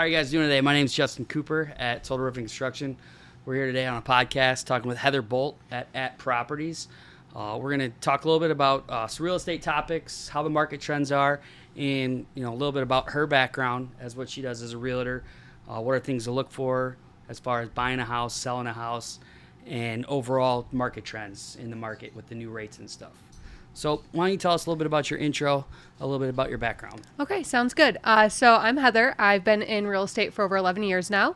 are you guys doing today? My name is Justin Cooper at Total Roofing Construction. We're here today on a podcast talking with Heather Bult at Properties. We're going to talk a little bit about some real estate topics, how the market trends are, and a little bit about her background as what she does as a realtor. What are things to look for as far as buying a house, selling a house, and overall market trends in the market with the new rates and stuff. So why don't you tell us a little bit about your intro, a little bit about your background. Okay, sounds good. So I'm Heather. I've been in real estate for over 11 years now.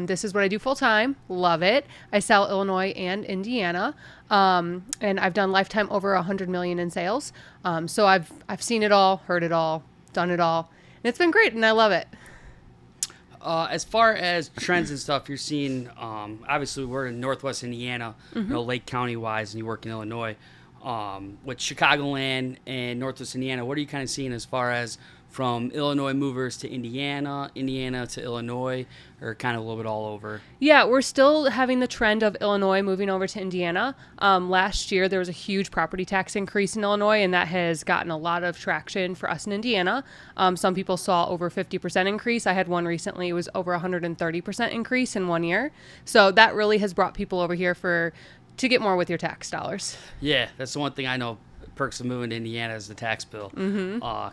This is what I do full time. Love it. I sell Illinois and Indiana. And I've done lifetime over 100 million in sales. So I've seen it all, heard it all, done it all. And it's been great and I love it. As far as trends and stuff, you're seeing, obviously we're in Northwest Indiana, Lake County wise, and you work in Illinois. With Chicagoland and Northwest Indiana, what are you kind of seeing as far as from Illinois movers to Indiana to Illinois, or kind of a little bit all over? Yeah, we're still having the trend of Illinois moving over to Indiana. Last year, there was a huge property tax increase in Illinois, and that has gotten a lot of traction for us in Indiana. Some people saw over 50% increase. I had one recently. It was over 130% increase in 1 year. So that really has brought people over here to get more with your tax dollars. Yeah, that's the one thing I know. Perks of moving to Indiana is the tax bill.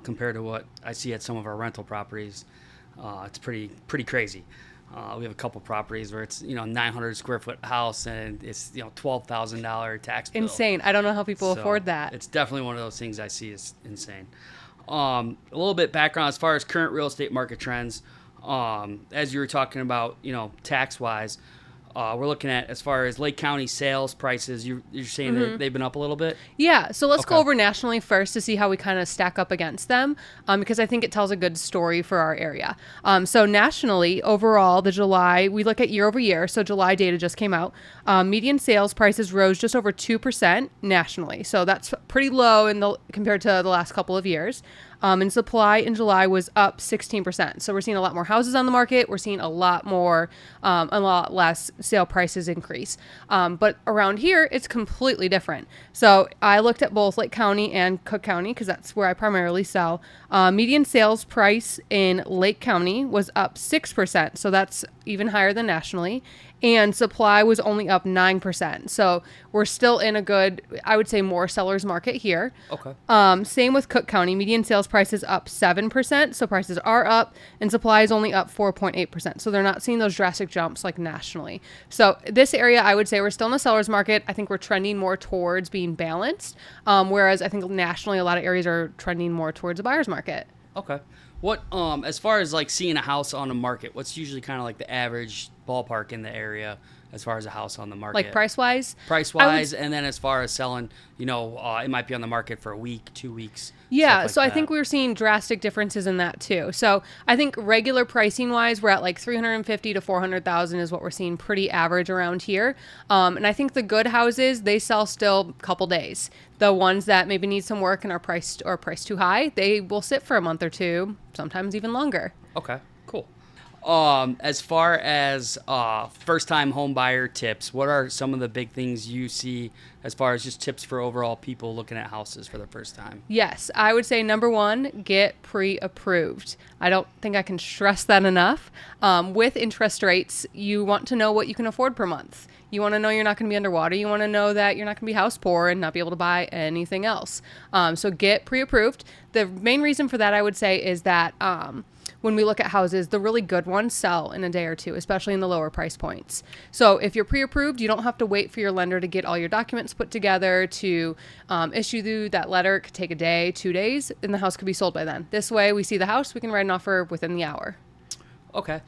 Compared to what I see at some of our rental properties. It's pretty crazy. We have a couple properties where it's 900 square foot house and it's $12,000 tax bill. Insane. I don't know how people afford that. It's definitely one of those things I see is insane. A little bit background as far as current real estate market trends. As you were talking about, tax wise. We're looking at as far as Lake County sales prices. You're saying that they've been up a little bit? Yeah. So let's go over nationally first to see how we kind of stack up against them, because I think it tells a good story for our area. So nationally, overall, the July, we look at year over year. So July data just came out. Median sales prices rose just over 2% nationally. So that's pretty low compared to the last couple of years. And supply in July was up 16%. So we're seeing a lot more houses on the market. We're seeing a lot less sale prices increase. But around here, it's completely different. So I looked at both Lake County and Cook County because that's where I primarily sell. Median sales price in Lake County was up 6%. So that's even higher than nationally. And supply was only up 9%. So we're still in a good, I would say, more sellers market here. Okay. Same with Cook County. Median sales price is up 7%. So prices are up and supply is only up 4.8%. So they're not seeing those drastic jumps like nationally. So this area, I would say we're still in the seller's market. I think we're trending more towards being balanced. Whereas I think nationally, a lot of areas are trending more towards a buyer's market. Okay. What, as far as like seeing a house on the market, what's usually kind of like the average ballpark in the area as far as a house on the market? Like price-wise? Price-wise, and then as far as selling, it might be on the market for a week, 2 weeks. Yeah, so I think we're seeing drastic differences in that too. So I think regular pricing-wise, we're at like $350,000 to $400,000 is what we're seeing pretty average around here. And I think the good houses, they sell still a couple days. The ones that maybe need some work and are priced too high, they will sit for a month or two, sometimes even longer. Okay, cool. As far as first-time home buyer tips, what are some of the big things you see as far as just tips for overall people looking at houses for the first time? Yes, I would say number one, get pre-approved. I don't think I can stress that enough. With interest rates, you want to know what you can afford per month. You want to know you're not going to be underwater. You want to know that you're not going to be house poor and not be able to buy anything else. So get pre-approved. The main reason for that, I would say, is that when we look at houses, the really good ones sell in a day or two, especially in the lower price points. So if you're pre-approved, you don't have to wait for your lender to get all your documents put together to issue you that letter. It could take a day, 2 days, and the house could be sold by then. This way, we see the house, we can write an offer within the hour. Okay.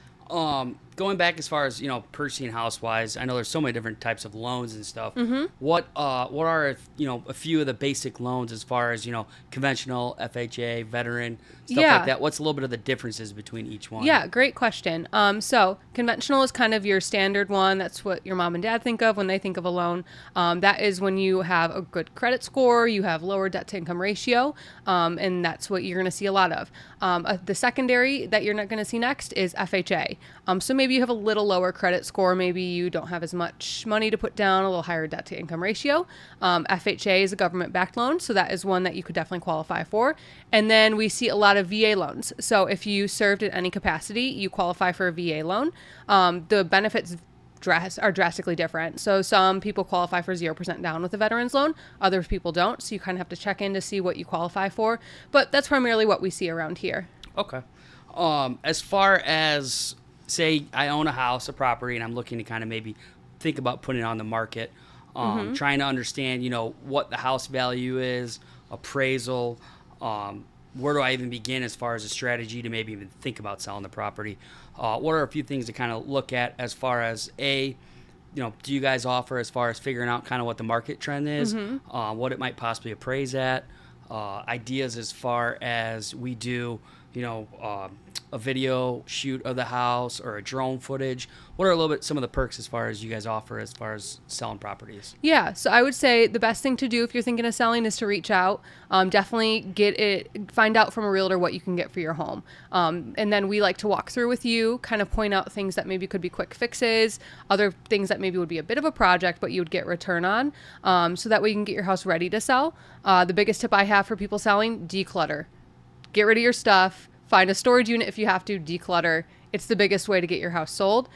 Going back as far as, purchasing house-wise, I know there's so many different types of loans and stuff. What are, a few of the basic loans as far as, conventional, FHA, veteran, stuff like that? What's a little bit of the differences between each one? Yeah, great question. So conventional is kind of your standard one. That's what your mom and dad think of when they think of a loan. That is when you have a good credit score, you have lower debt-to-income ratio, and that's what you're going to see a lot of. The secondary that you're not going to see next is FHA. So maybe maybe you have a little lower credit score. Maybe you don't have as much money to put down, a little higher debt to income ratio. FHA is a government-backed loan, so that is one that you could definitely qualify for. And then we see a lot of VA loans. So if you served in any capacity, you qualify for a VA loan. The benefits are drastically different. So some people qualify for 0% down with a veterans loan. Other people don't. So you kind of have to check in to see what you qualify for. But that's primarily what we see around here. Okay. As far as, say, I own a house, a property, and I'm looking to kind of maybe think about putting it on the market, trying to understand, what the house value is, appraisal, where do I even begin as far as a strategy to maybe even think about selling the property? What are a few things to kind of look at as far as do you guys offer as far as figuring out kind of what the market trend is, what it might possibly appraise at, ideas as far as we do, a video shoot of the house or a drone footage? What are a little bit some of the perks as far as you guys offer as far as selling properties? Yeah, so I would say the best thing to do if you're thinking of selling is to reach out. Definitely find out from a realtor what you can get for your home. And then we like to walk through with you, kind of point out things that maybe could be quick fixes, other things that maybe would be a bit of a project, but you would get return on, so that way you can get your house ready to sell. The biggest tip I have for people selling: declutter. Get rid of your stuff. Find a storage unit if you have to. Declutter. It's the biggest way to get your house sold.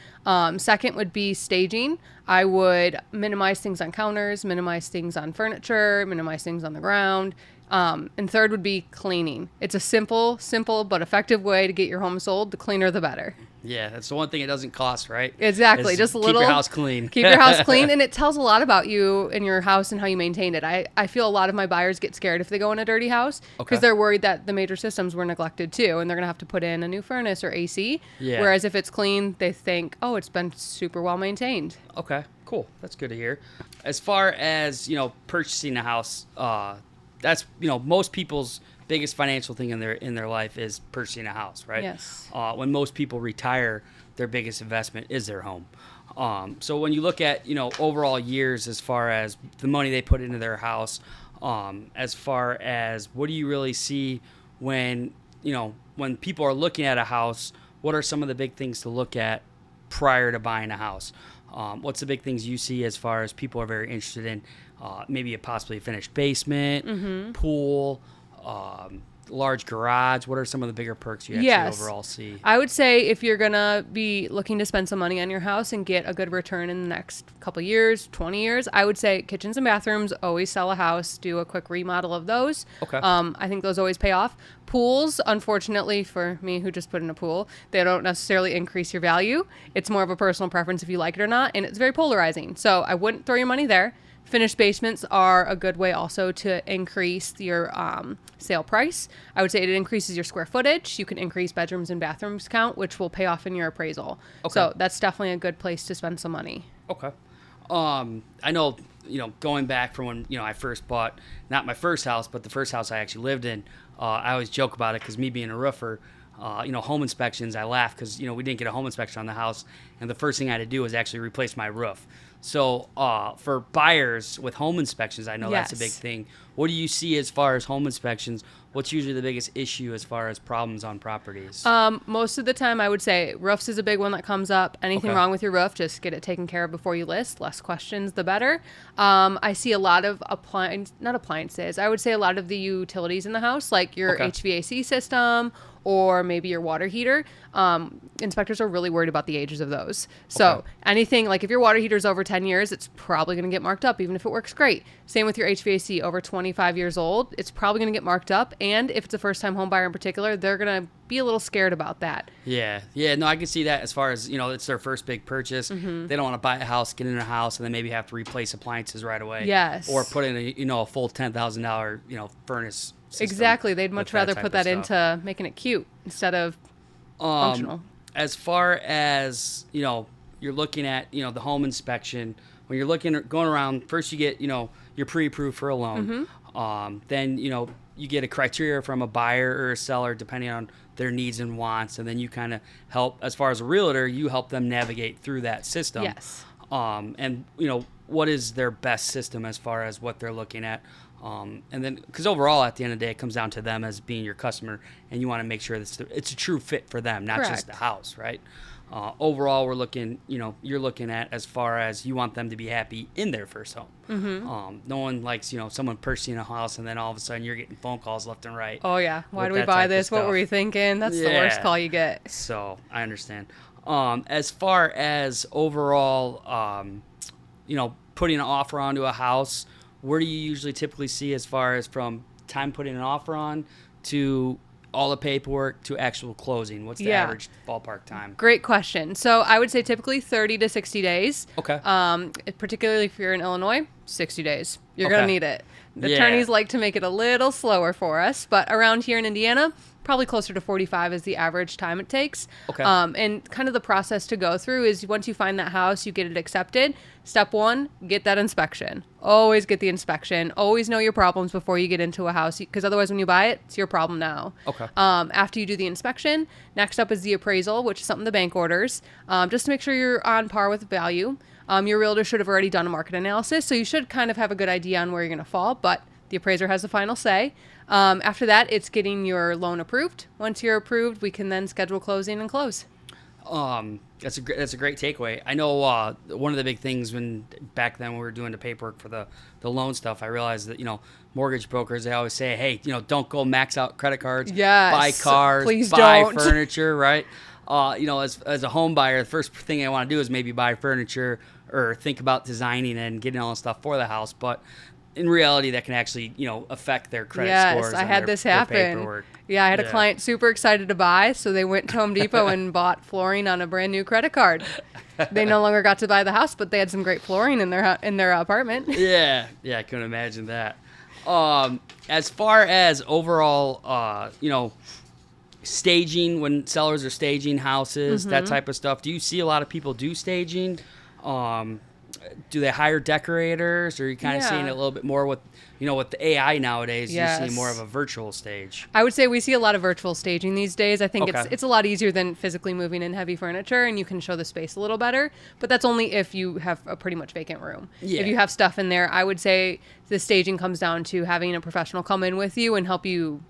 Second would be staging. I would minimize things on counters, minimize things on furniture, minimize things on the ground. And third would be cleaning. It's a simple but effective way to get your home sold. The cleaner, the better. Yeah, that's the one thing it doesn't cost, right? Exactly. Just a little. Keep your house clean. Keep your house clean. And it tells a lot about you and your house and how you maintain it. I feel a lot of my buyers get scared if they go in a dirty house because they're worried that the major systems were neglected too. And they're going to have to put in a new furnace or AC. Yeah. Whereas if it's clean, they think, oh, it's been super well maintained. Okay, cool. That's good to hear. As far as, purchasing a house, that's, most people's biggest financial thing in their life is purchasing a house, right? Yes. When most people retire, their biggest investment is their home. So when you look at, overall years as far as the money they put into their house, as far as what do you really see when people are looking at a house, what are some of the big things to look at prior to buying a house? What's the big things you see as far as people are very interested in? Maybe possibly a finished basement, pool, large garage. What are some of the bigger perks you actually overall see? I would say if you're going to be looking to spend some money on your house and get a good return in the next couple years, 20 years, I would say kitchens and bathrooms, always sell a house, do a quick remodel of those. Okay. I think those always pay off. Pools, unfortunately, for me who just put in a pool, they don't necessarily increase your value. It's more of a personal preference if you like it or not, and it's very polarizing. So I wouldn't throw your money there. Finished basements are a good way also to increase your sale price. I would say it increases your square footage. You can increase bedrooms and bathrooms count, which will pay off in your appraisal. Okay. So that's definitely a good place to spend some money. Okay. I know, going back from when, I first bought, not my first house, but the first house I actually lived in, I always joke about it because me being a roofer, home inspections, I laugh because, we didn't get a home inspection on the house. And the first thing I had to do was actually replace my roof. So for buyers with home inspections, I know that's a big thing. What do you see as far as home inspections? What's usually the biggest issue as far as problems on properties? Most of the time, I would say roofs is a big one that comes up. Anything wrong with your roof, just get it taken care of before you list. Less questions, the better. I see a lot of not appliances. I would say a lot of the utilities in the house, like your HVAC system or maybe your water heater. Inspectors are really worried about the ages of those. So anything, like if your water heater is over 10 years, it's probably going to get marked up, even if it works great. Same with your HVAC, over 25 years old, it's probably going to get marked up. And if it's a first-time home buyer in particular, they're going to be a little scared about that. Yeah. No, I can see that as far as, it's their first big purchase. They don't want to buy a house, get in a house, and then maybe have to replace appliances right away. Yes. Or put in a full $10,000, furnace system. Exactly. They'd much rather put that into making it cute instead of functional. As far as, you're looking at, the home inspection, when you're going around, first you get, you're pre-approved for a loan. Then, you get a criteria from a buyer or a seller depending on their needs and wants. And then you kind of help, as far as a realtor, you help them navigate through that system. Yes. And, what is their best system as far as what they're looking at. And then, because overall, at the end of the day, it comes down to them as being your customer, and you want to make sure that it's a true fit for them, not just the house, right? Overall, we're looking, you're looking at as far as you want them to be happy in their first home. No one likes, someone purchasing a house and then all of a sudden you're getting phone calls left and right. Oh yeah, why do we buy this? What were we thinking? That's the worst call you get. So I understand. As far as overall, putting an offer onto a house, where do you usually typically see as far as from time putting an offer on to all the paperwork to actual closing? What's the average ballpark time? Great question. So I would say typically 30 to 60 days. Okay. Particularly if you're in Illinois, 60 days. You're going to need it. The attorneys like to make it a little slower for us, but around here in Indiana, probably closer to 45 is the average time it takes. Okay. And kind of the process to go through is once you find that house, you get it accepted. Step one, get that inspection. Always get the inspection. Always know your problems before you get into a house, because otherwise when you buy it, it's your problem now. Okay. After you do the inspection, next up is the appraisal, which is something the bank orders, just to make sure you're on par with value. Your realtor should have already done a market analysis, so you should kind of have a good idea on where you're going to fall, but the appraiser has the final say. After that, it's getting your loan approved. Once you're approved, we can then schedule closing and close. That's a great takeaway. I know one of the big things when back then we were doing the paperwork for the loan stuff, I realized that mortgage brokers, they always say, hey, don't go max out credit cards, buy cars, please buy don't. furniture, right? As a home buyer, the first thing I want to do is maybe buy furniture or think about designing and getting all the stuff for the house, but in reality, that can actually, affect their credit scores. Yes, I had this happen. Yeah, I had a client super excited to buy, so they went to Home Depot and bought flooring on a brand new credit card. They no longer got to buy the house, but they had some great flooring in their apartment. Yeah, I couldn't imagine that. As far as overall, staging, when sellers are staging houses, that type of stuff, do you see a lot of people do staging? Do they hire decorators, or are you kind of seeing it a little bit more with, with the AI nowadays? Yes. You see more of a virtual stage. I would say we see a lot of virtual staging these days. I think it's a lot easier than physically moving in heavy furniture, and you can show the space a little better. But that's only if you have a pretty much vacant room. Yeah. If you have stuff in there, I would say the staging comes down to having a professional come in with you and help you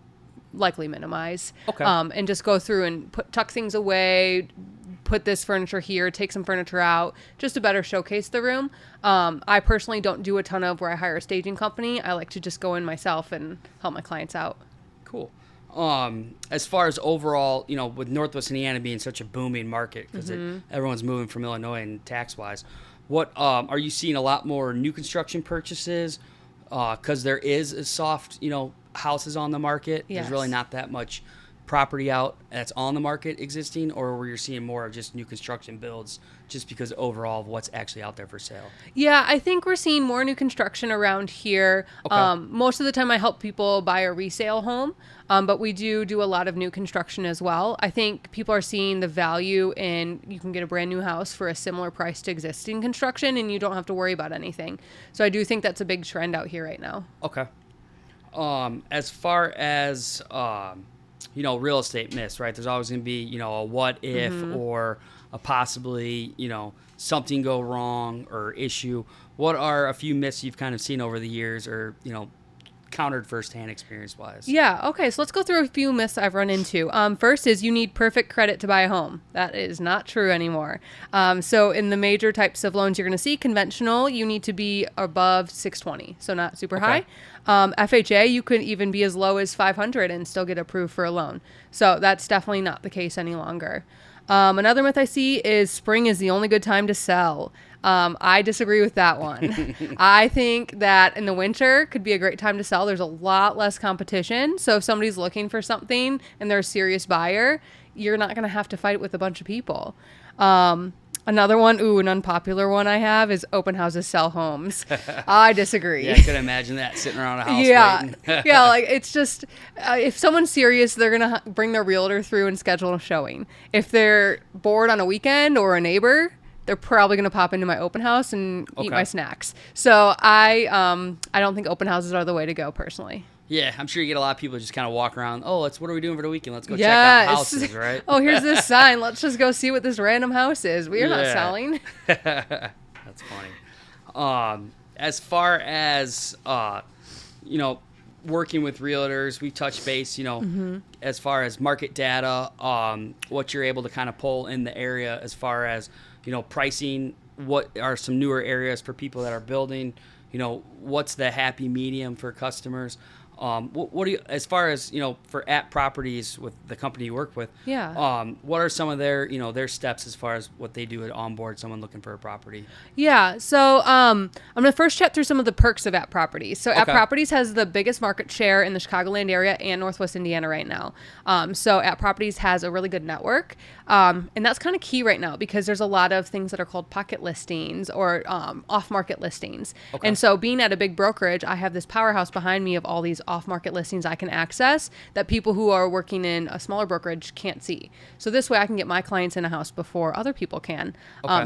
likely minimize. Okay. And just go through and tuck things away, put this furniture here, take some furniture out, just to better showcase the room. I personally don't do a ton of where I hire a staging company. I like to just go in myself and help my clients out. Cool. As far as overall, with Northwest Indiana being such a booming market, because everyone's moving from Illinois and tax-wise, what are you seeing a lot more new construction purchases? Because there is a soft, houses on the market. Yes. There's really not that much property out that's on the market existing, or where you're seeing more of just new construction builds just because overall of what's actually out there for sale? Yeah, I think we're seeing more new construction around here. Okay. Most of the time I help people buy a resale home, but we do a lot of new construction as well. I think people are seeing the value in you can get a brand new house for a similar price to existing construction, and you don't have to worry about anything. So I do think that's a big trend out here right now. Okay. As far as real estate myths, right? There's always going to be, a what if or a possibly, something go wrong or issue. What are a few myths you've kind of seen over the years or, countered firsthand experience-wise? Yeah, okay, so let's go through a few myths I've run into. First is you need perfect credit to buy a home. That is not true anymore. So in the major types of loans you're going to see, conventional, you need to be above 620, so not super high. FHA, you could even be as low as 500 and still get approved for a loan. So that's definitely not the case any longer. Another myth I see is spring is the only good time to sell. I disagree with that one. I think that in the winter could be a great time to sell. There's a lot less competition. So if somebody's looking for something and they're a serious buyer, you're not going to have to fight with a bunch of people. Another one, an unpopular one I have is open houses sell homes. I disagree. Yeah, I could imagine that sitting around a house waiting. Yeah, like it's just, if someone's serious, they're going to bring their realtor through and schedule a showing. If they're bored on a weekend or a neighbor, they're probably going to pop into my open house and eat my snacks. So I don't think open houses are the way to go personally. Yeah, I'm sure you get a lot of people just kind of walk around. Oh, what are we doing for the weekend? Let's go check out houses, right? Oh, here's this sign. Let's just go see what this random house is. We are not selling. That's funny. As far as, working with realtors, we touch base, as far as market data, what you're able to kind of pull in the area as far as, pricing, what are some newer areas for people that are building, what's the happy medium for customers. What do you, as far as, for At Properties with the company you work with, what are some of their, their steps as far as what they do to onboard someone looking for a property? Yeah. So I'm going to first chat through some of the perks of At Properties. So At Properties has the biggest market share in the Chicagoland area and Northwest Indiana right now. So At Properties has a really good network. And that's kind of key right now because there's a lot of things that are called pocket listings or off-market listings. And so being at a big brokerage, I have this powerhouse behind me of all these off-market listings I can access that people who are working in a smaller brokerage can't see. So this way I can get my clients in a house before other people can.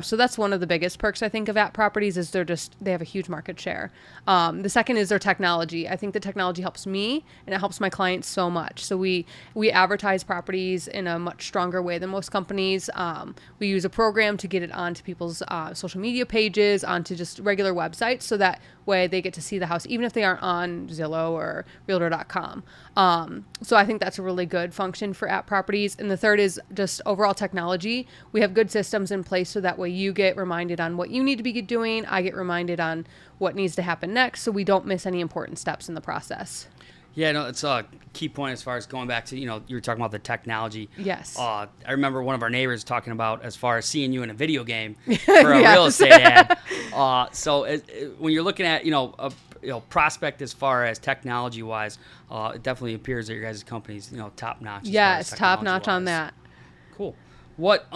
So that's one of the biggest perks I think of At Properties is they have a huge market share. The second is their technology. I think the technology helps me and it helps my clients so much. So we advertise properties in a much stronger way than most companies. We use a program to get it onto people's social media pages, onto just regular websites, so that way they get to see the house, even if they aren't on Zillow or Realtor.com. So I think that's a really good function for At Properties. And the third is just overall technology. We have good systems in place so that way you get reminded on what you need to be doing. I get reminded on what needs to happen next so we don't miss any important steps in the process. Yeah, no, it's a key point as far as going back to, you were talking about the technology. Yes. I remember one of our neighbors talking about as far as seeing you in a video game for a real estate ad. When you're looking at, a prospect as far as technology-wise, it definitely appears that your guys' company's, top-notch. Yeah, it's top-notch on that. Cool. What,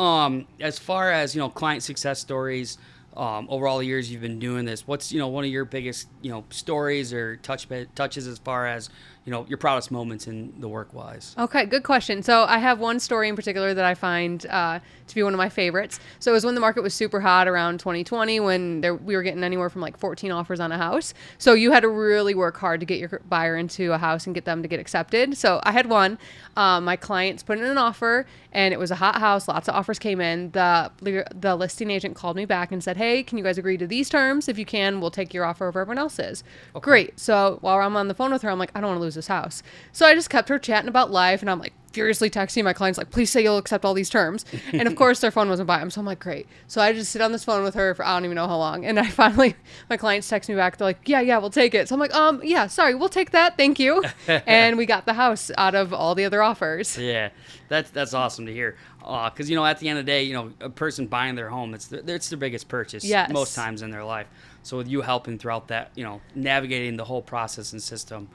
as far as, client success stories, over all the years you've been doing this, what's, one of your biggest, stories or touches as far as, your proudest moments in the work-wise? Okay, good question. So I have one story in particular that I find to be one of my favorites. So it was when the market was super hot around 2020 when we were getting anywhere from like 14 offers on a house. So you had to really work hard to get your buyer into a house and get them to get accepted. So I had one. My clients put in an offer and it was a hot house. Lots of offers came in. The listing agent called me back and said, hey, can you guys agree to these terms? If you can, we'll take your offer over everyone else's. Okay. Great. So while I'm on the phone with her, I'm like, I don't want to lose this house. So I just kept her chatting about life and I'm like furiously texting my clients like, please say you'll accept all these terms. And of course their phone wasn't by them. So I'm like, great. So I just sit on this phone with her for I don't even know how long. And I finally, my clients text me back. They're like, yeah, we'll take it. So I'm like, yeah, sorry, we'll take that. Thank you. And we got the house out of all the other offers. Yeah, that's awesome to hear. Because, at the end of the day, a person buying their home, it's their biggest purchase most times in their life. So with you helping throughout that, navigating the whole process and system,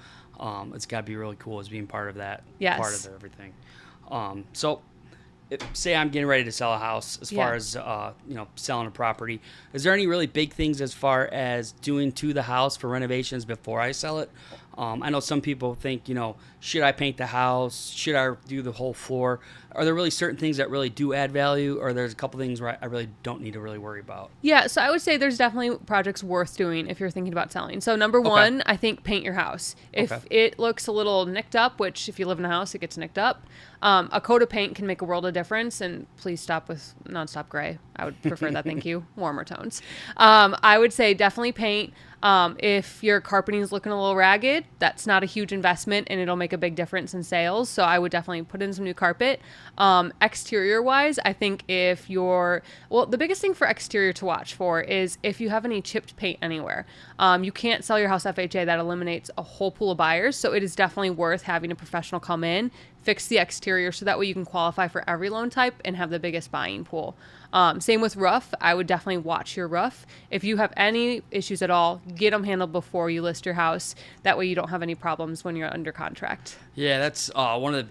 it's got to be really cool as being part of that, part of everything. Say I'm getting ready to sell a house as far as, selling a property. Is there any really big things as far as doing to the house for renovations before I sell it? I know some people think, should I paint the house? Should I do the whole floor? Are there really certain things that really do add value, or there's a couple things where I really don't need to really worry about? Yeah, so I would say there's definitely projects worth doing if you're thinking about selling. So number one, I think paint your house. If it looks a little nicked up, which if you live in a house, it gets nicked up, a coat of paint can make a world of difference. And please stop with nonstop gray. I would prefer that. Thank you. Warmer tones. I would say definitely paint. If your carpeting is looking a little ragged, that's not a huge investment and it'll make a big difference in sales. So I would definitely put in some new carpet. Exterior wise, I think the biggest thing for exterior to watch for is if you have any chipped paint anywhere. You can't sell your house FHA. That eliminates a whole pool of buyers. So it is definitely worth having a professional come in, fix the exterior so that way you can qualify for every loan type and have the biggest buying pool. Same with roof. I would definitely watch your roof. If you have any issues at all, get them handled before you list your house. That way you don't have any problems when you're under contract. Yeah, that's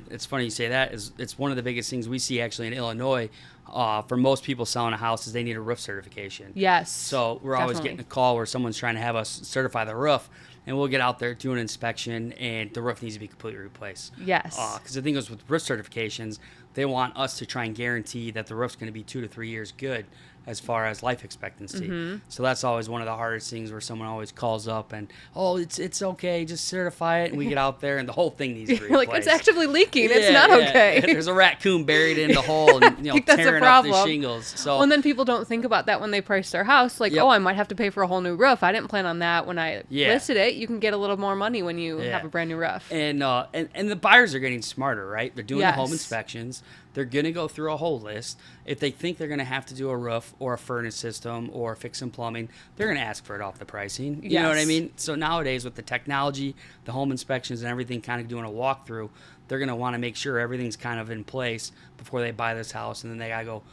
it's funny you say that. It's one of the biggest things we see actually in Illinois. For most people selling a house is they need a roof certification. Yes. So we're always getting a call where someone's trying to have us certify the roof, and we'll get out there, do an inspection, and the roof needs to be completely replaced. Yes. Because the thing is with roof certifications, they want us to try and guarantee that the roof's going to be 2 to 3 years good, as far as life expectancy. Mm-hmm. So that's always one of the hardest things, where someone always calls up and, oh, it's okay, just certify it, and we get out there and the whole thing needs to be replaced. Like, it's actively leaking. It's not okay. There's a raccoon buried in the hole and think that's a tearing up the problem. shingles. So Well, and then people don't think about that when they price their house. Like, Yep. oh, I might have to pay for a whole new roof. I didn't plan on that when I Yeah. listed it. You can get a little more money when you Yeah. have a brand new roof. and the buyers are getting smarter, right? They're doing the home Yes. inspections. They're going to go through a whole list. If they think they're going to have to do a roof or a furnace system or fix some plumbing, they're going to ask for it off the pricing. You know what I Yes. mean? So nowadays, with the technology, the home inspections and everything, kind of doing a walkthrough, they're going to want to make sure everything's kind of in place before they buy this house, and then they got to go,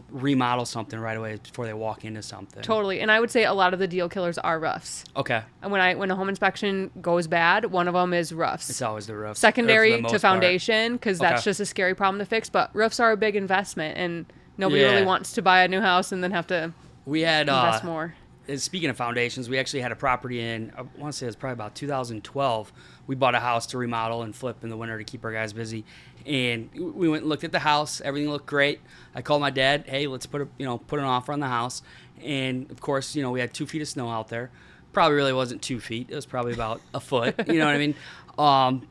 remodel something right away before they walk into something. Totally. And I would say a lot of the deal killers are roofs. Okay. And when a home inspection goes bad, one of them is roofs. It's always the roof. Secondary for the to most part. foundation, because that's Okay. just a scary problem to fix. But roofs are a big investment, and nobody Yeah. really wants to buy a new house and then have to We had invest more. Speaking of foundations, we actually had a property in, I want to say it was probably about 2012. We bought a house to remodel and flip in the winter to keep our guys busy. And we went and looked at the house. Everything looked great. I called my dad, hey, let's put an offer on the house. And of course, we had 2 feet of snow out there. Probably really wasn't 2 feet. It was probably about a foot. You know what I mean?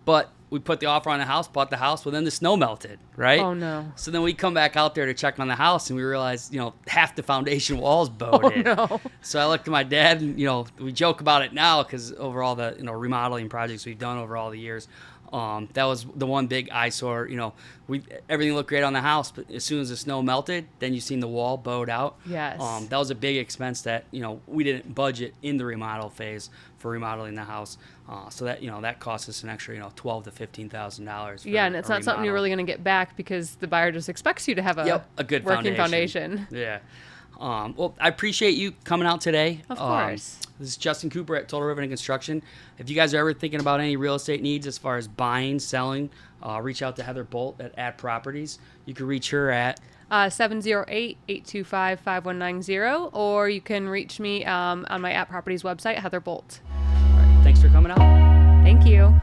But we put the offer on the house, bought the house, well, then the snow melted, right? Oh, no. So then we come back out there to check on the house, and we realized, half the foundation walls bowed in. No. So I looked at my dad, and, we joke about it now because over all the, remodeling projects we've done over all the years, that was the one big eyesore. Everything looked great on the house, but as soon as the snow melted, then you seen the wall bowed out. Yes. That was a big expense that, we didn't budget in the remodel phase for remodeling the house. So that, that cost us an extra, $12,000 to $15,000. Yeah, and it's not something you're really going to get back because the buyer just expects you to have a good working foundation. Yeah. Well, I appreciate you coming out today. Of course. This is Justin Cooper at Total Riveting Construction. If you guys are ever thinking about any real estate needs as far as buying, selling, reach out to Heather Bult at Properties. You can reach her at 708-825-5190, or you can reach me on my At Properties website, Heather Bult. All right, thanks for coming out. Thank you.